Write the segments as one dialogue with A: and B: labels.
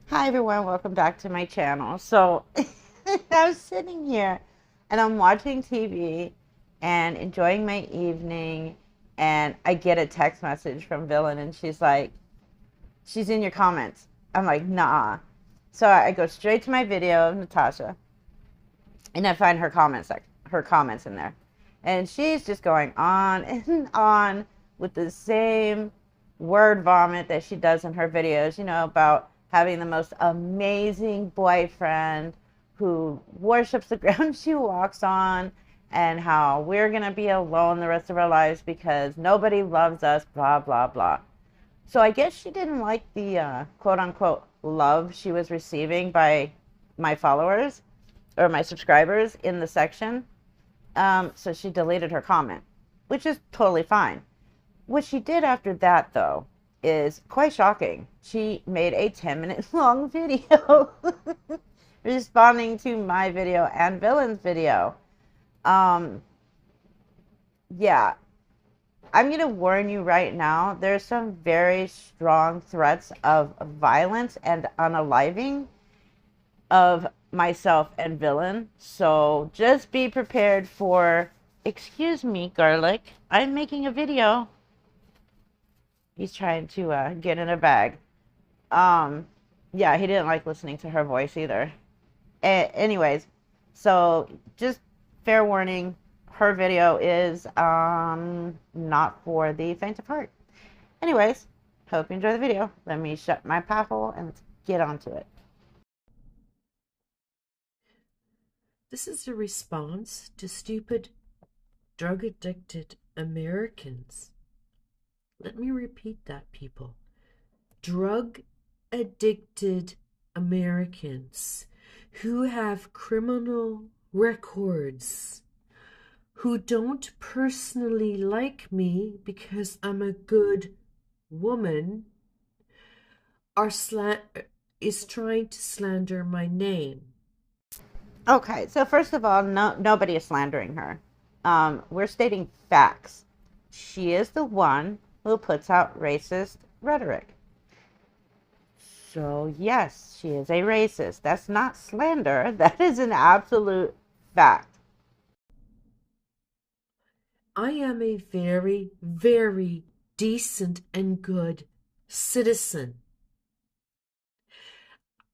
A: Hi everyone, welcome back to my channel. So I was sitting here and I'm watching TV and enjoying my evening, and I get a text message from Villain and she's like, she's in your comments. I'm like, nah. So I go straight to my video of Natasha and I find her comments in there. And she's just going on and on with the same word vomit that she does in her videos, about having the most amazing boyfriend who worships the ground she walks on, and how we're going to be alone the rest of our lives because nobody loves us, blah, blah, blah. So I guess she didn't like the quote unquote love she was receiving by my followers or my subscribers in the section. So she deleted her comment, which is totally fine. What she did after that, though, is quite shocking. She made a 10-minute long video responding to my video and Villain's video. Um, yeah, I'm going to warn you right now. There's some very strong threats of violence and unaliving of myself and Villain. So just be prepared for, excuse me, Garlic, I'm making a video. He's trying to get in a bag. Um, yeah, he didn't like listening to her voice either. Anyways, so just fair warning, her video is not for the faint of heart. Anyways, hope you enjoy the video. Let me shut my pie hole and let's get on to it.
B: This is a response to stupid, drug addicted Americans. Let me repeat that, people. Drug addicted Americans who have criminal records, who don't personally like me because I'm a good woman, is trying to slander my name.
A: Okay, so first of all, nobody is slandering her. We're stating facts. She is the one who puts out racist rhetoric. So, yes, she is a racist. That's not slander. That is an absolute fact.
B: I am a very, very decent and good citizen.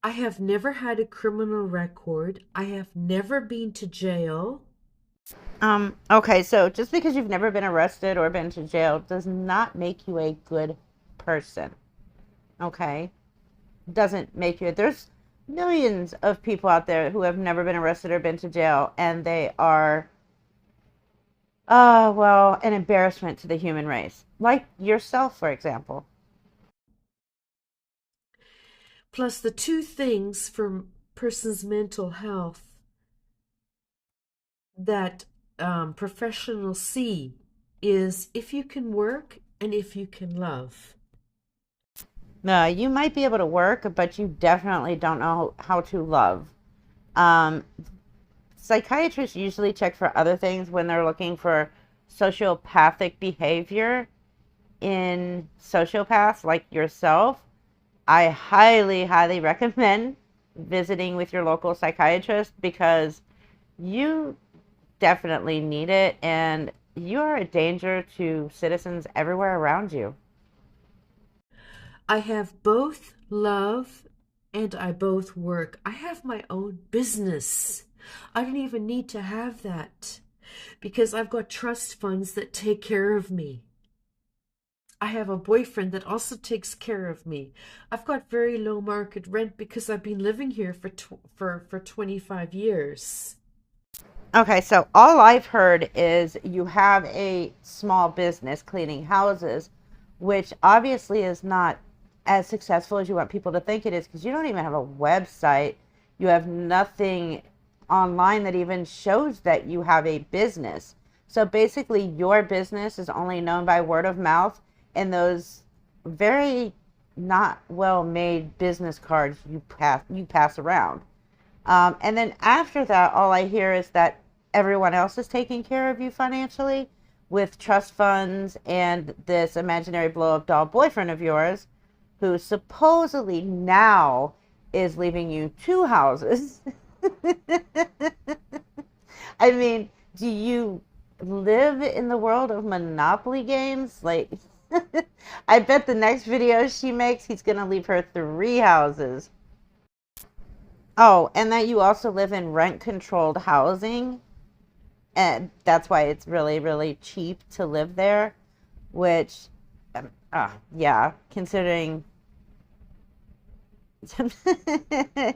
B: I have never had a criminal record. I have never been to jail.
A: Okay, so just because you've never been arrested or been to jail does not make you a good person. Okay? Doesn't make you. There's millions of people out there who have never been arrested or been to jail, and they are, well, an embarrassment to the human race. Like yourself, for example.
B: Plus, the two things for person's mental health that professionals see is if you can work and if you can love.
A: No, you might be able to work, but you definitely don't know how to love. Um, Psychiatrists usually check for other things when they're looking for sociopathic behavior in sociopaths like yourself. I highly, highly recommend visiting with your local psychiatrist because you definitely need it, and you are a danger to citizens everywhere around you.
B: I have both love and I both work. I have my own business. I don't even need to have that because I've got trust funds that take care of me. I have a boyfriend that also takes care of me. I've got very low market rent because I've been living here for 25 years.
A: Okay, so all I've heard is you have a small business cleaning houses, which obviously is not as successful as you want people to think it is because you don't even have a website. You have nothing online that even shows that you have a business. So basically, your business is only known by word of mouth and those very not well made business cards you pass around. And then after that, all I hear is that everyone else is taking care of you financially with trust funds and this imaginary blow up doll boyfriend of yours who supposedly now is leaving you two houses. I mean, do you live in the world of Monopoly games? Like, I bet the next video she makes, he's gonna leave her three houses. Oh, and that you also live in rent-controlled housing, and that's why it's really, really cheap to live there, which, yeah, considering,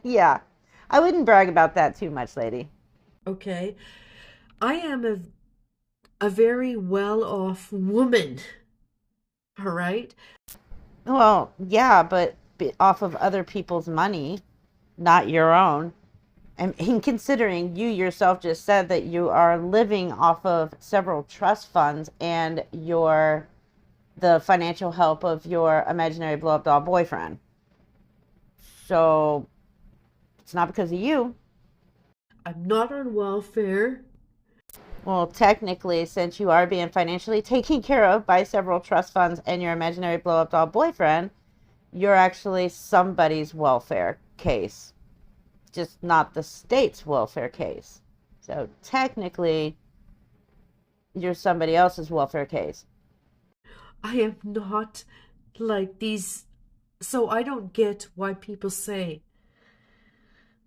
A: yeah, I wouldn't brag about that too much, lady.
B: Okay. I am a very well-off woman. All right.
A: Well, yeah, but off of other people's money, not your own. And considering you yourself just said that you are living off of several trust funds and the financial help of your imaginary blow up doll boyfriend. So it's not because of you.
B: I'm not on welfare.
A: Well, technically, since you are being financially taken care of by several trust funds and your imaginary blow up doll boyfriend, you're actually somebody's welfare case, just not the state's welfare case. So technically, you're somebody else's welfare case.
B: I am not like these. So I don't get why people say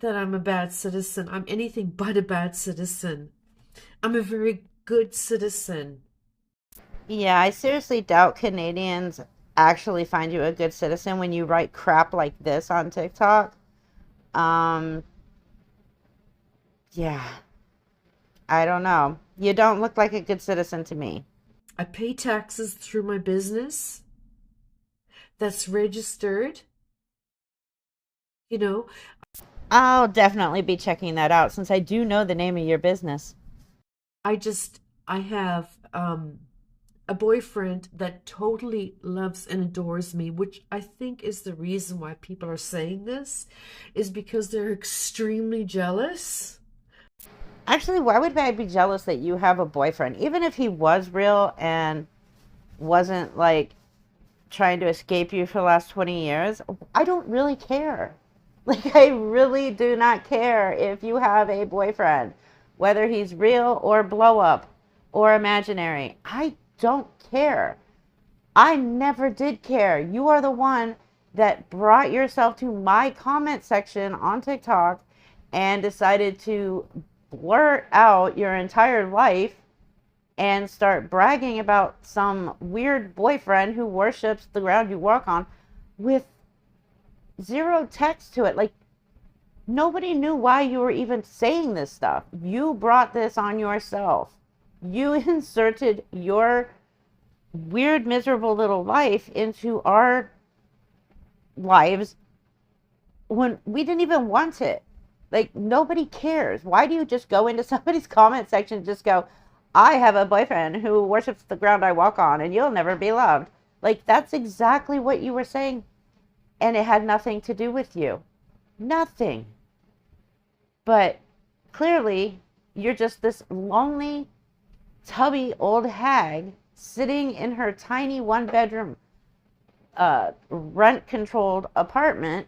B: that I'm a bad citizen. I'm anything but a bad citizen. I'm a very good citizen.
A: Yeah, I seriously doubt Canadians actually find you a good citizen when you write crap like this on TikTok. Um, yeah, I don't know. You don't look like a good citizen to me.
B: I pay taxes through my business that's registered. You know,
A: I'll definitely be checking that out since I do know the name of your business.
B: I have a boyfriend that totally loves and adores me, which I think is the reason why people are saying this, is because they're extremely jealous.
A: Actually, why would I be jealous that you have a boyfriend? Even if he was real and wasn't like trying to escape you for the last 20 years, I don't really care. Like, I really do not care if you have a boyfriend, whether he's real or blow up or imaginary. I don't care. I never did care. You are the one that brought yourself to my comment section on TikTok and decided to blurt out your entire life and start bragging about some weird boyfriend who worships the ground you walk on with zero text to it. Like, nobody knew why you were even saying this stuff. You brought this on yourself. You inserted your weird, miserable little life into our lives when we didn't even want it. Like, nobody cares. Why do you just go into somebody's comment section and just go, I have a boyfriend who worships the ground I walk on and you'll never be loved? Like, that's exactly what you were saying. And it had nothing to do with you. Nothing. But clearly, you're just this lonely, tubby old hag sitting in her tiny one-bedroom, rent-controlled apartment,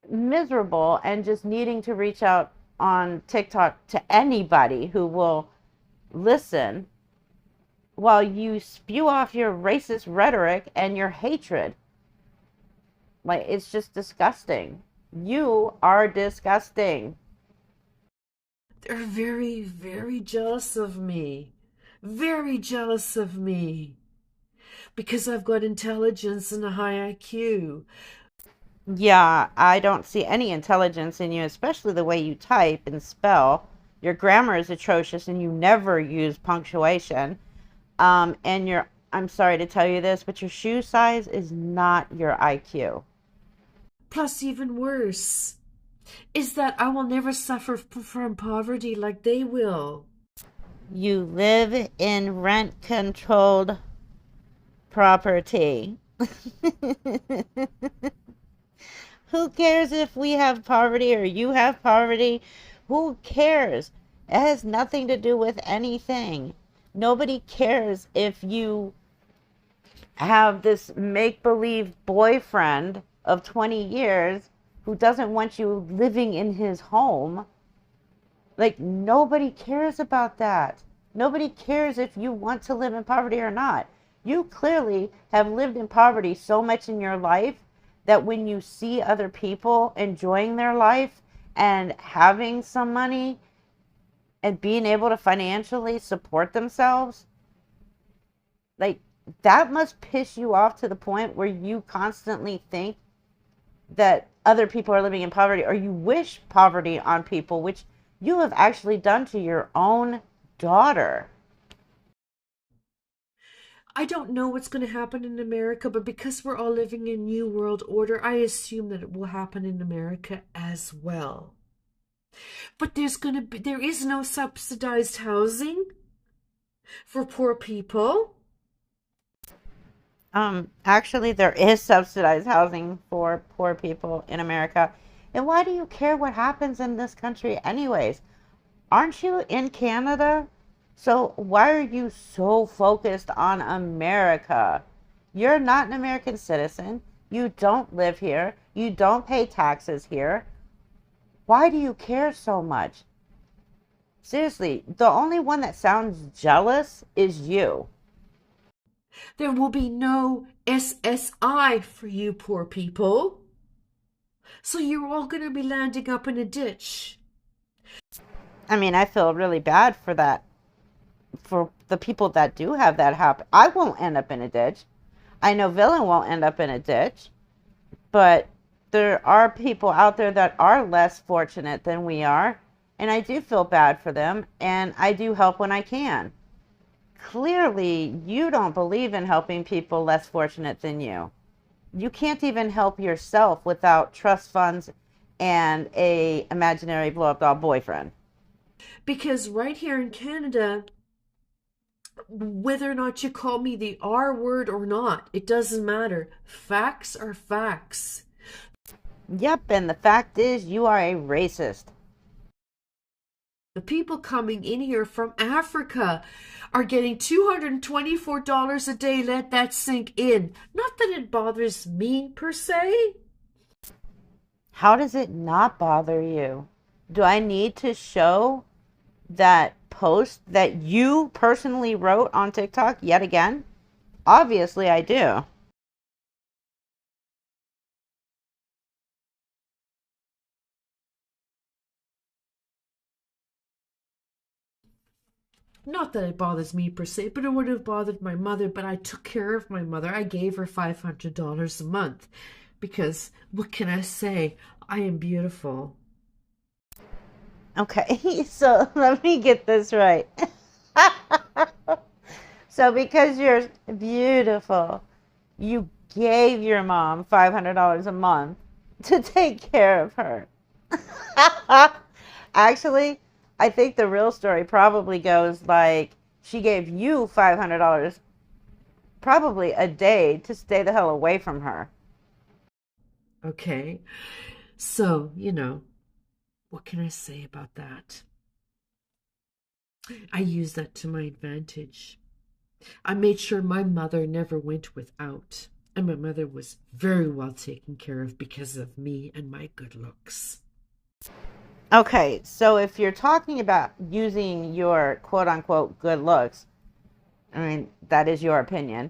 A: miserable and just needing to reach out on TikTok to anybody who will listen while you spew off your racist rhetoric and your hatred. Like, it's just disgusting. You are disgusting.
B: They're very, very jealous of me. Very jealous of me. Because I've got intelligence and a high IQ.
A: Yeah, I don't see any intelligence in you, especially the way you type and spell. Your grammar is atrocious and you never use punctuation. And I'm sorry to tell you this, but your shoe size is not your IQ.
B: Plus, even worse, is that I will never suffer from poverty like they will.
A: You live in rent-controlled property. Who cares if we have poverty or you have poverty? Who cares? It has nothing to do with anything. Nobody cares if you have this make-believe boyfriend of 20 years who doesn't want you living in his home. Like, nobody cares about that. Nobody cares if you want to live in poverty or not. You clearly have lived in poverty so much in your life that when you see other people enjoying their life and having some money and being able to financially support themselves, like, that must piss you off to the point where you constantly think that other people are living in poverty, or you wish poverty on people, which you have actually done to your own daughter.
B: I don't know what's going to happen in America, but because we're all living in New World Order, I assume that it will happen in America as well. But there is no subsidized housing for poor people.
A: Actually, there is subsidized housing for poor people in America. And why do you care what happens in this country, anyways? Aren't you in Canada? So why are you so focused on America? You're not an American citizen. You don't live here. You don't pay taxes here. Why do you care so much? Seriously, the only one that sounds jealous is you.
B: There will be no SSI for you poor people. So you're all going to be landing up in a ditch.
A: I mean, I feel really bad for that, for the people that do have that happen. I won't end up in a ditch. I know Villain won't end up in a ditch, but there are people out there that are less fortunate than we are, and I do feel bad for them, and I do help when I can. Clearly, you don't believe in helping people less fortunate than you. You can't even help yourself without trust funds and a imaginary blow up doll boyfriend.
B: Because right here in Canada, whether or not you call me the R word or not, it doesn't matter. Facts are facts.
A: Yep, and the fact is, you are a racist.
B: The people coming in here from Africa are getting $224 a day. Let that sink in. Not that it bothers me per se.
A: How does it not bother you? Do I need to show that post that you personally wrote on TikTok yet again? Obviously, I do.
B: Not that it bothers me per se, but it would have bothered my mother. But I took care of my mother. I gave her $500 a month because what can I say? I am beautiful.
A: Okay, so let me get this right. So, because you're beautiful, you gave your mom $500 a month to take care of her. Actually, I think the real story probably goes like she gave you $500 probably a day to stay the hell away from her.
B: Okay. So, what can I say about that? I use that to my advantage. I made sure my mother never went without, and my mother was very well taken care of because of me and my good looks.
A: Okay, so if you're talking about using your quote unquote good looks, I mean, that is your opinion,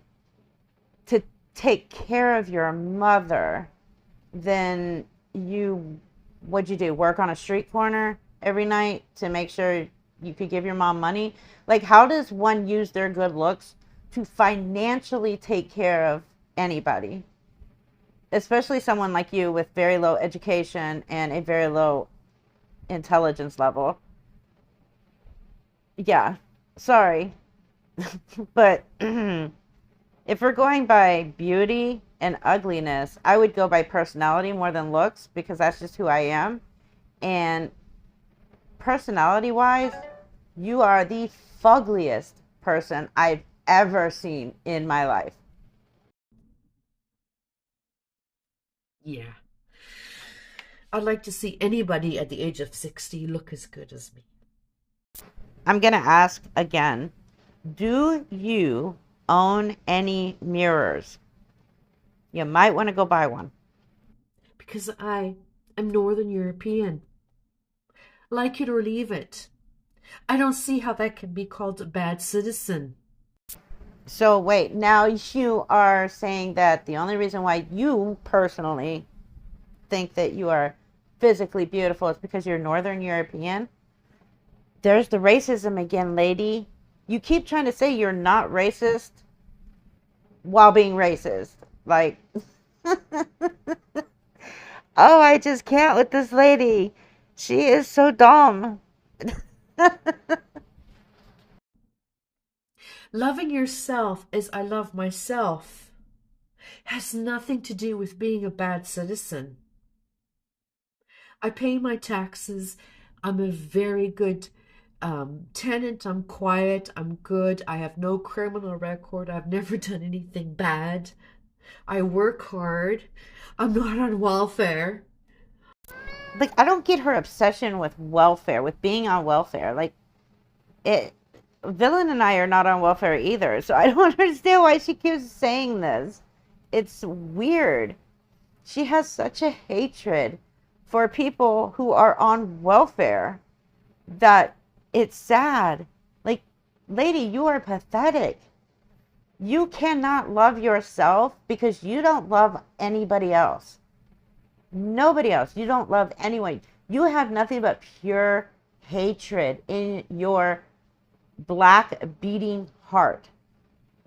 A: to take care of your mother, then what'd you do? Work on a street corner every night to make sure you could give your mom money? Like, how does one use their good looks to financially take care of anybody? Especially someone like you with very low education and a very low intelligence level. Yeah, sorry. But if we're going by beauty and ugliness, I would go by personality more than looks because that's just who I am. And personality wise, you are the fuggliest person I've ever seen in my life.
B: Yeah. I'd like to see anybody at the age of 60 look as good as me.
A: I'm going to ask again, do you own any mirrors? You might want to go buy one.
B: because I am Northern European. Like it or leave it. I don't see how that can be called a bad citizen.
A: So wait, now you are saying that the only reason why you personally think that you are physically beautiful is because you're Northern European? There's the racism again, lady. You keep trying to say you're not racist while being racist. Like, oh, I just can't with this lady. She is so dumb.
B: Loving yourself as I love myself has nothing to do with being a bad citizen. I pay my taxes. I'm a very good tenant. I'm quiet. I'm good. I have no criminal record. I've never done anything bad. I work hard. I'm not on welfare.
A: Like, I don't get her obsession with welfare, with being on welfare. Like, it. Villain and I are not on welfare either, so I don't understand why she keeps saying this. It's weird. She has such a hatred for people who are on welfare that it's sad. Like, lady, you are pathetic. You cannot love yourself because you don't love anybody else. Nobody else. You don't love anyone. You have nothing but pure hatred in your black beating heart.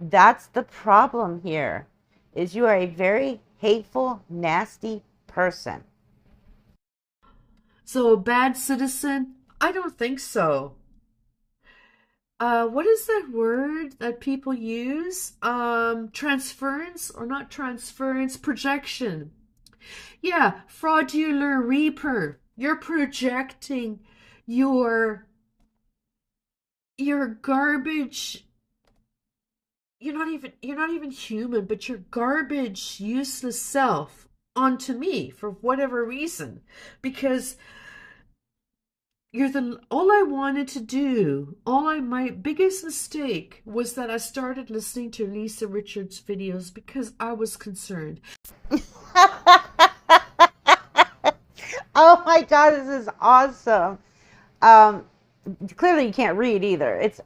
A: That's the problem here, is you are a very hateful, nasty person.
B: So, a bad citizen? I don't think so. What is that word that people use? Transference or not transference, projection. Yeah, fraudulent reaper. You're projecting your garbage. You're not even human, but your garbage, useless self onto me for whatever reason. Because all I wanted to do, my biggest mistake was that I started listening to Lisa Richards' videos because I was concerned.
A: Oh my God, this is awesome. Um, Clearly you can't read either. It's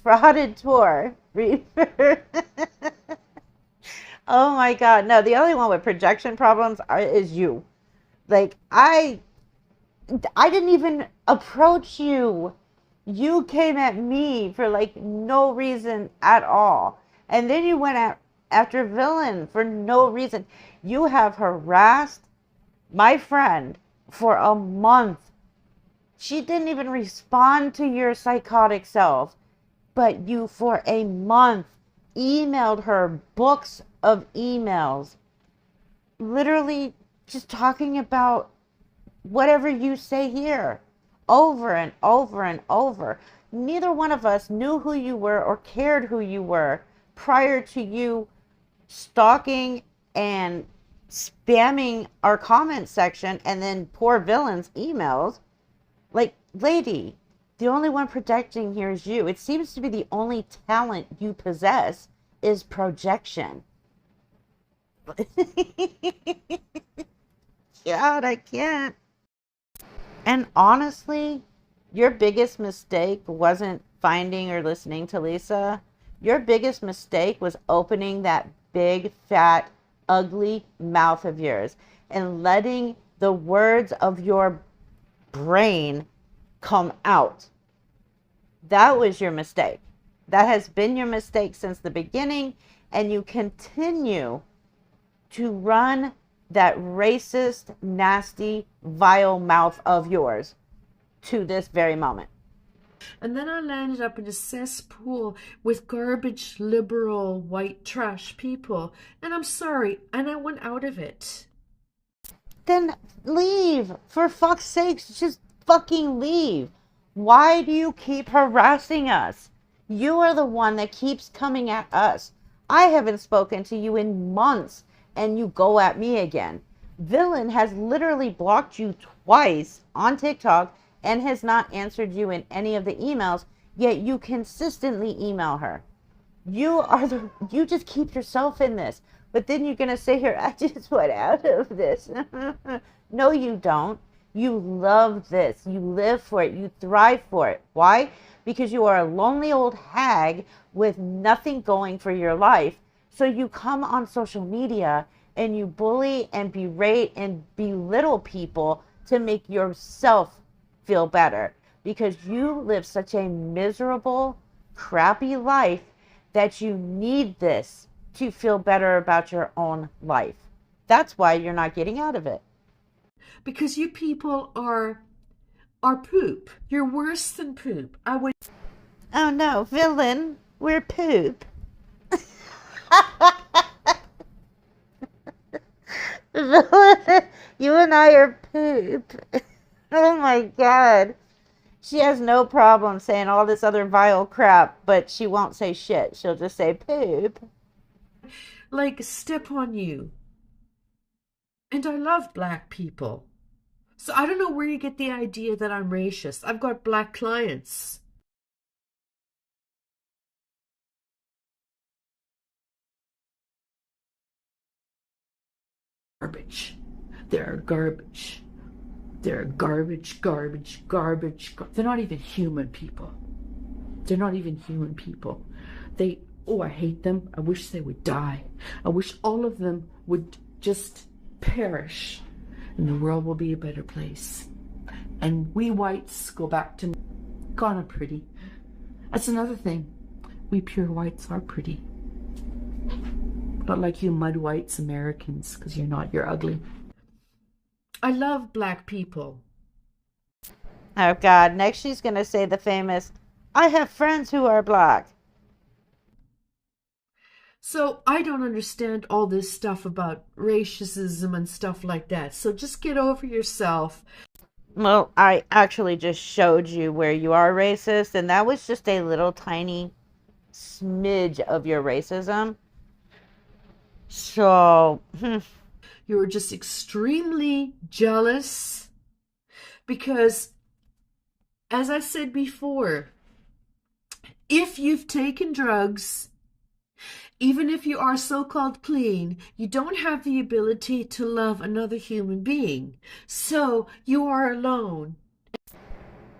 A: frauded tour. Oh my God. No, the only one with projection problems is you. Like, I didn't even approach you. You came at me for like no reason at all. And then you went after Villain for no reason. You have harassed my friend for a month. She didn't even respond to your psychotic self, but you for a month emailed her books of emails, literally just talking about whatever you say here over and over and over. Neither one of us knew who you were or cared who you were prior to you stalking and spamming our comment section and then poor Villain's emails. Like, lady, the only one projecting here is you. It seems to be the only talent you possess is projection. God, I can't. And honestly, your biggest mistake wasn't finding or listening to Lisa. Your biggest mistake was opening that big, fat, ugly mouth of yours and letting the words of your brain come out. That was your mistake. That has been your mistake since the beginning, and you continue to run that racist, nasty, vile mouth of yours to this very moment.
B: And then I landed up in a cesspool with garbage, liberal, white trash people. And I'm sorry, and I went out of it.
A: Then leave. For fuck's sakes, just fucking leave. Why do you keep harassing us? You are the one that keeps coming at us. I haven't spoken to you in months, and you go at me again. Villain has literally blocked you twice on TikTok and has not answered you in any of the emails, yet you consistently email her. You just keep yourself in this But then you're going to say here, I just want out of this. No, you don't. You love this. You live for it. You thrive for it. Why? Because you are a lonely old hag with nothing going for your life. So you come on social media and you bully and berate and belittle people to make yourself feel better. Because you live such a miserable, crappy life that you need this to feel better about your own life. That's why you're not getting out of it.
B: Because you people are poop. You're worse than poop.
A: Oh no, villain, we're poop. Villain, you and I are poop. Oh my God. She has no problem saying all this other vile crap, but she won't say shit. She'll just say poop.
B: Like, step on you. And I love black people. So I don't know where you get the idea that I'm racist. I've got black clients. Garbage. They're garbage. They're garbage. They're not even human people. They're not even human people. I hate them. I wish they would die. I wish all of them would just perish. And the world will be a better place. And we whites go back to kind of pretty. That's another thing. We pure whites are pretty. Not like you mud whites Americans, because you're not, you're ugly. I love black people.
A: Oh God, next she's going to say the famous, I have friends who are black.
B: So I don't understand all this stuff about racism and stuff like that. So just get over yourself.
A: Well, I actually just showed you where you are racist, and that was just a little tiny smidge of your racism. So,
B: You're just extremely jealous because, as I said before, if you've taken drugs, even if you are so-called clean, you don't have the ability to love another human being. So you are alone.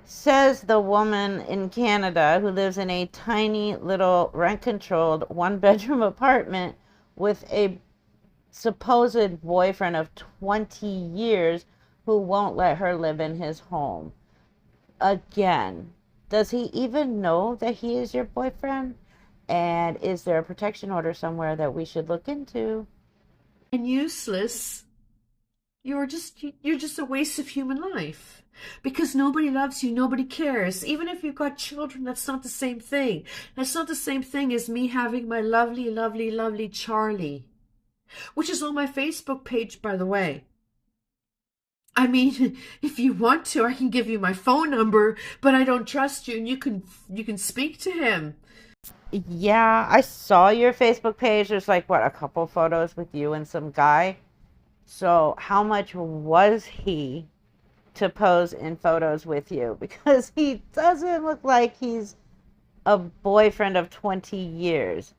A: says the woman in Canada who lives in a tiny little rent-controlled one-bedroom apartment with a supposed boyfriend of 20 years who won't let her live in his home. Again, does he even know that he is your boyfriend? And is there a protection order somewhere that we should look into?
B: And useless. You're just a waste of human life. Because nobody loves you, nobody cares. Even if you've got children, that's not the same thing. That's not the same thing as me having my lovely, lovely, lovely Charlie. Which is on my Facebook page, by the way. I mean, if you want to, I can give you my phone number, but I don't trust you, and you can speak to him.
A: Yeah, I saw your Facebook page. There's like, what, a couple photos with you and some guy. So how much was he to pose in photos with you? Because he doesn't look like he's a boyfriend of 20 years.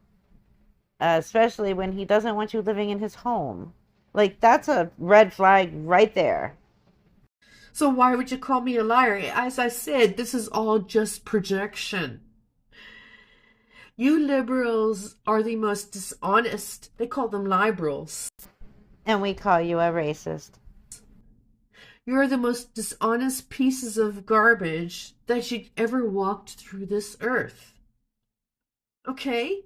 A: Especially when he doesn't want you living in his home. Like, that's a red flag right there.
B: So why would you call me a liar? As I said, this is all just projection. You liberals are the most dishonest. They call them liberals.
A: And we call you a racist.
B: You're the most dishonest pieces of garbage that you ever walked through this earth. Okay?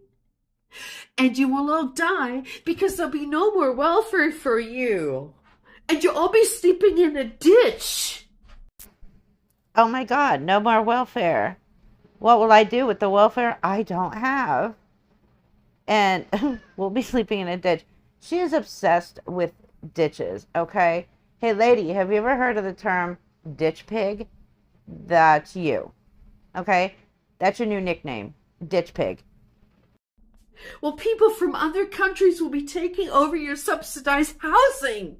B: And you will all die because there'll be no more welfare for you. And you'll all be sleeping in a ditch.
A: Oh my God, no more welfare. What will I do with the welfare I don't have? And we'll be sleeping in a ditch. She is obsessed with ditches, okay? Hey lady, have you ever heard of the term ditch pig? That's you. Okay? That's your new nickname. Ditch pig.
B: Well, people from other countries will be taking over your subsidized housing.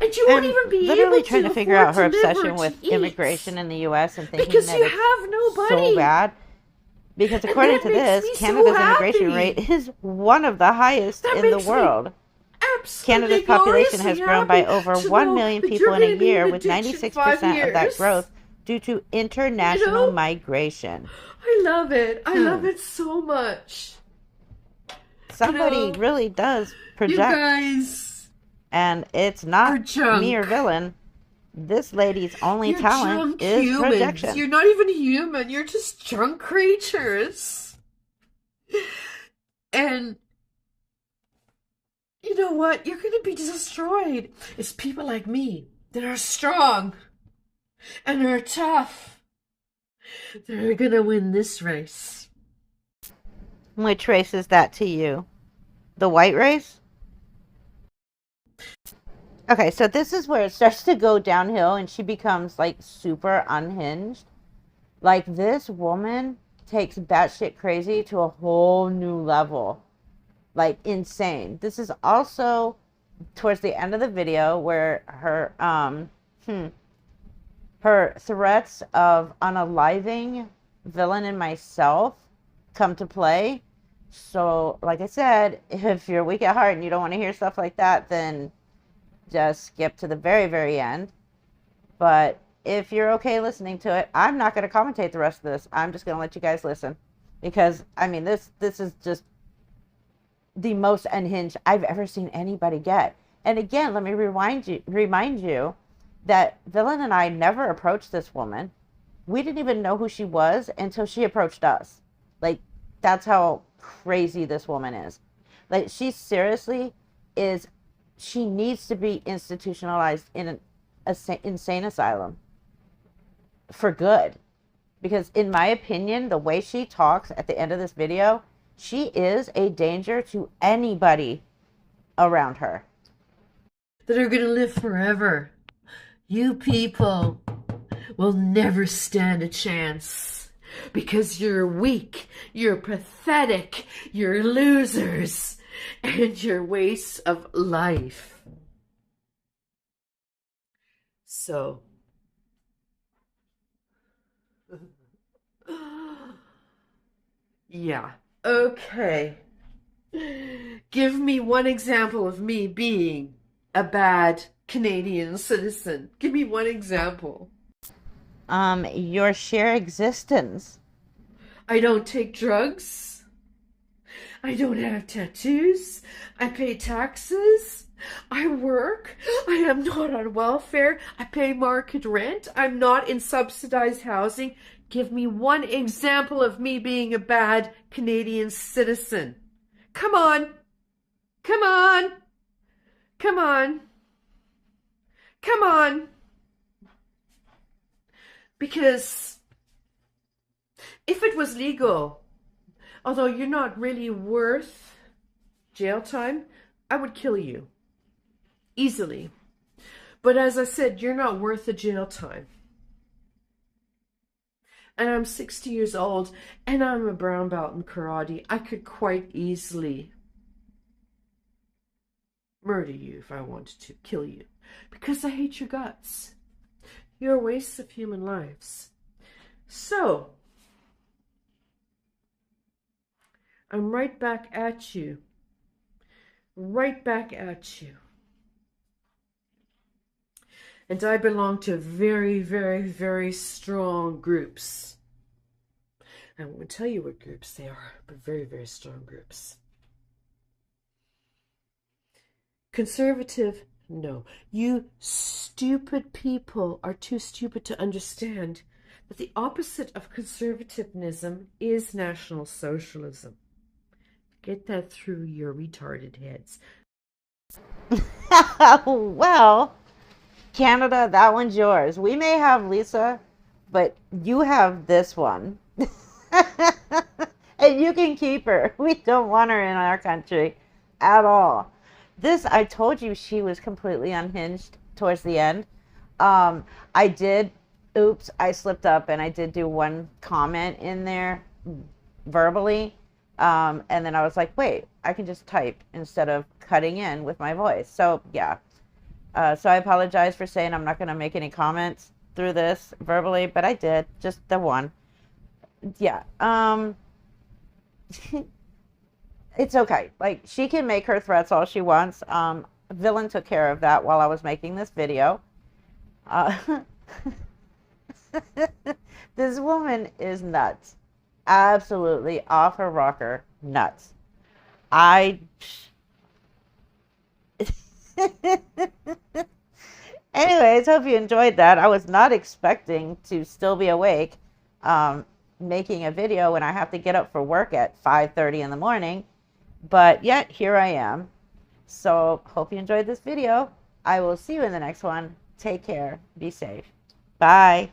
B: And you won't even be
A: literally
B: able to
A: trying to figure out her obsession with
B: eat.
A: immigration in the U.S. and thinking
B: Because
A: that
B: you
A: it's
B: have nobody.
A: so bad. Because
B: And
A: according
B: that
A: to
B: makes
A: this,
B: me so
A: Canada's immigration
B: happy.
A: rate is one of the highest
B: That
A: in the
B: makes me
A: world. Canada's
B: absolutely
A: population
B: gloriously
A: has grown by
B: happy
A: over
B: to
A: 1
B: know
A: million
B: that you're
A: people in a
B: going to be in
A: year,
B: the
A: with
B: ditch in 5
A: 96% of that
B: years.
A: growth due to
B: You
A: international
B: know?
A: migration.
B: I love it. I love
A: Hmm.
B: it so much. You
A: Somebody
B: know,
A: really does
B: you
A: project,
B: guys
A: and it's
B: are
A: not me or
B: junk.
A: villain. This lady's only
B: You're
A: talent
B: junk
A: is
B: humans.
A: projection.
B: You're not even human. You're just junk creatures. And you know what? You're going to be destroyed. It's people like me that are strong and are tough that are going to win this race.
A: Which race is that to you? The white race? Okay, so this is where it starts to go downhill and she becomes like super unhinged. Like this woman takes batshit crazy to a whole new level. Like insane. This is also towards the end of the video where her threats of unaliving villain and myself come to play. So, like I said, if you're weak at heart and you don't want to hear stuff like that, then just skip to the very, very end. But if you're okay listening to it, I'm not going to commentate the rest of this. I'm just going to let you guys listen. Because, I mean, this is just the most unhinged I've ever seen anybody get. And again, let me remind you that Villain and I never approached this woman. We didn't even know who she was until she approached us. Like, that's how crazy this woman is. Like, she seriously is, she needs to be institutionalized in an insane asylum for good. Because, in my opinion, the way she talks at the end of this video, she is a danger to anybody around her.
B: That are going to live forever. You people will never stand a chance because you're weak, you're pathetic, you're losers, and you're wastes of life. So, yeah, okay. Give me one example of me being a bad Canadian citizen. Give me one example.
A: Your sheer existence.
B: I don't take drugs. I don't have tattoos. I pay taxes. I work. I am not on welfare. I pay market rent. I'm not in subsidized housing. Give me one example of me being a bad Canadian citizen. Come on. Come on. Come on. Come on. Because if it was legal, although you're not really worth jail time, I would kill you. Easily. But as I said, you're not worth the jail time. And I'm 60 years old and I'm a brown belt in karate. I could quite easily murder you if I wanted to, kill you. Because I hate your guts. You're a waste of human lives. So, I'm right back at you. Right back at you. And I belong to very, very, very strong groups. I won't tell you what groups they are, but very, very strong groups. Conservative, no. You stupid people are too stupid to understand that the opposite of conservatism is National Socialism. Get that through your retarded heads.
A: Well, Canada, that one's yours. We may have Lisa, but you have this one. And you can keep her. We don't want her in our country at all. This, I told you she was completely unhinged towards the end. I did, oops, I slipped up and I did do one comment in there verbally. And then I was like, wait, I can just type instead of cutting in with my voice. So, yeah. So I apologize for saying I'm not going to make any comments through this verbally, but I did. Just the one. Yeah. It's okay. Like, she can make her threats all she wants. Villain took care of that while I was making this video. Uh, this woman is nuts. Absolutely off her rocker. Nuts. I. Anyways, hope you enjoyed that. I was not expecting to still be awake, um, making a video when I have to get up for work at 5:30 in the morning. But yet, here I am. So, hope you enjoyed this video. I will see you in the next one. Take care. Be safe. Bye.